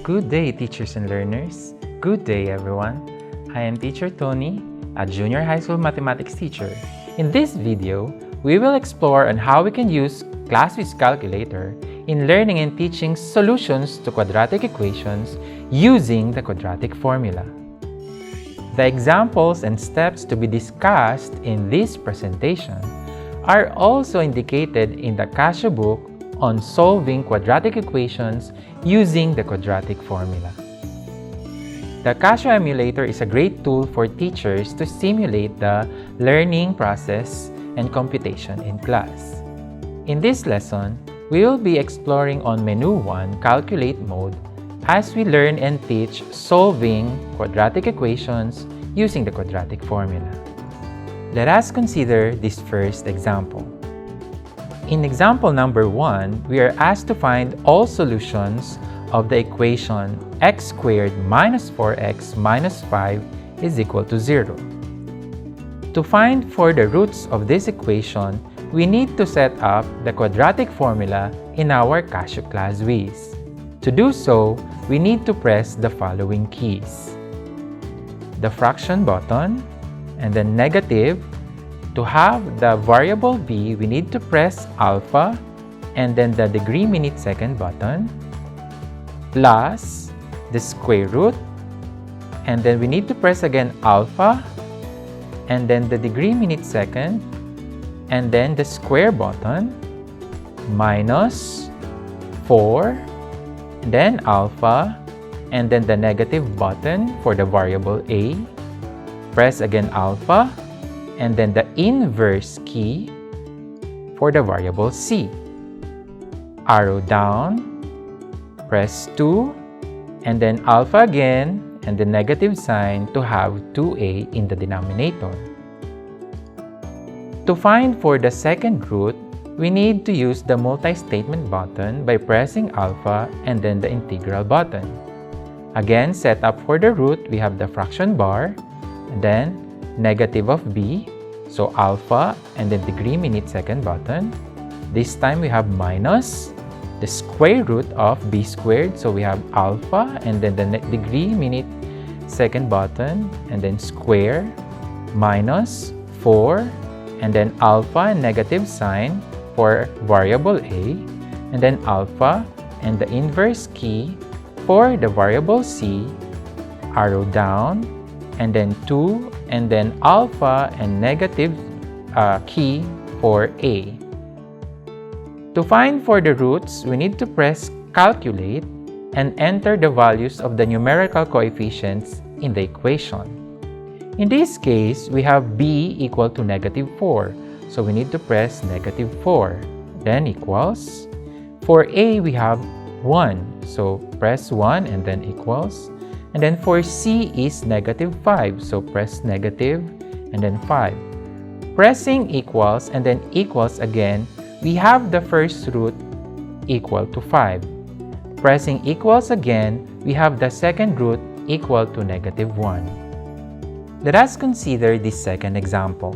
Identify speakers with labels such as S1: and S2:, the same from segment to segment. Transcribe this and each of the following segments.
S1: Good day, teachers and learners. Good day, everyone. I am Teacher Tony, a junior high school mathematics teacher. In this video, we will explore on how we can use Classwiz calculator in learning and teaching solutions to quadratic equations using the quadratic formula. The examples and steps to be discussed in this presentation are also indicated in the Casio book on solving quadratic equations using the quadratic formula. The Casio emulator is a great tool for teachers to simulate the learning process and computation in class. In this lesson, we will be exploring on Menu 1 Calculate mode as we learn and teach solving quadratic equations using the quadratic formula. Let us consider this first example. In example number 1, we are asked to find all solutions of the equation x squared minus 4x minus 5 is equal to 0. To find for the roots of this equation, we need to set up the quadratic formula in our Casio Classwiz. To do so, we need to press the following keys: the fraction button and then negative. To have the variable b, we need to press alpha and then the degree minute second button, plus the square root, and then we need to press again alpha and then the degree minute second, and then the square button, minus 4, and then alpha, and then the negative button for the variable a, press again alpha, and then the inverse key for the variable c. Arrow down, press 2, and then alpha again, and the negative sign to have 2a in the denominator. To find for the second root, we need to use the multi-statement button by pressing alpha and then the integral button. Again, set up for the root, we have the fraction bar, and then negative of b, so alpha and then degree minute second button. This time we have minus the square root of b squared, so we have alpha and then the degree minute second button, and then square, minus 4, and then alpha and negative sign for variable a, and then alpha and the inverse key for the variable c, arrow down, and then 2, and then alpha and negative key for a. To find for the roots, we need to press calculate and enter the values of the numerical coefficients in the equation. In this case, we have b equal to negative 4, so we need to press negative 4, then equals. For a, we have 1, so press 1 and then equals. And then for c is negative 5, so press negative and then 5. Pressing equals and then equals again, we have the first root equal to 5. Pressing equals again, we have the second root equal to negative 1. Let us consider this second example.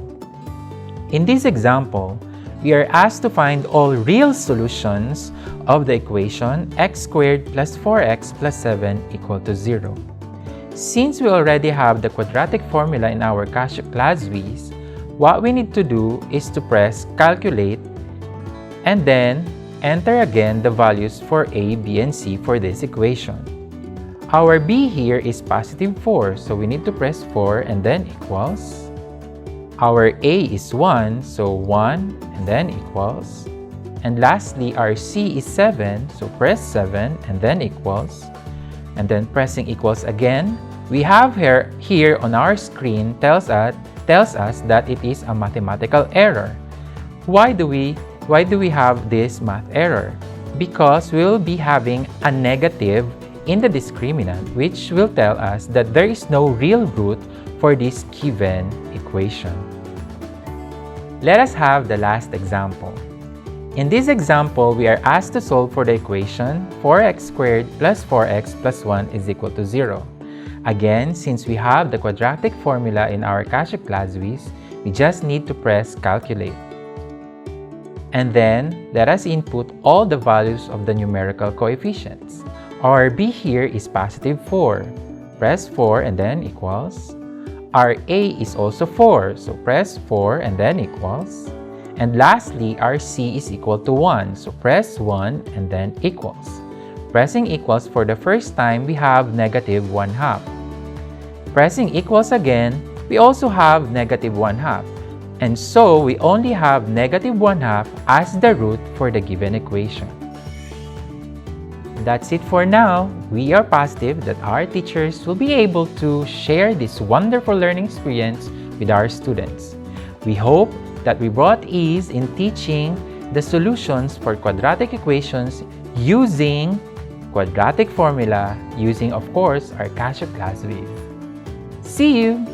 S1: In this example, we are asked to find all real solutions of the equation x squared plus 4x plus 7 equal to 0. Since we already have the quadratic formula in our Casio Classwiz, what we need to do is to press calculate and then enter again the values for a, b, and c for this equation. Our b here is positive 4, so we need to press 4 and then equals. Our a is 1, so 1 and then equals. And lastly, our c is 7, so press 7 and then equals. And then pressing equals again, we have here on our screen tells us that it is a mathematical error. Why do we have this math error? Because we will be having a negative in the discriminant, which will tell us that there is no real root for this given equation. Let us have the last example. In this example, we are asked to solve for the equation 4x squared plus 4x plus 1 is equal to 0. Again, since we have the quadratic formula in our Casio Classwiz, we just need to press calculate. And then, let us input all the values of the numerical coefficients. Our b here is positive 4. Press 4 and then equals. Our a is also 4, so press 4 and then equals. And lastly, our c is equal to 1, so press 1 and then equals. Pressing equals for the first time, we have negative 1/2. Pressing equals again, we also have negative 1/2. And so, we only have negative 1/2 as the root for the given equation. That's it for now. We are positive that our teachers will be able to share this wonderful learning experience with our students. We hope that we brought ease in teaching the solutions for quadratic equations using quadratic formula, using of course our Casio Classwiz. See you!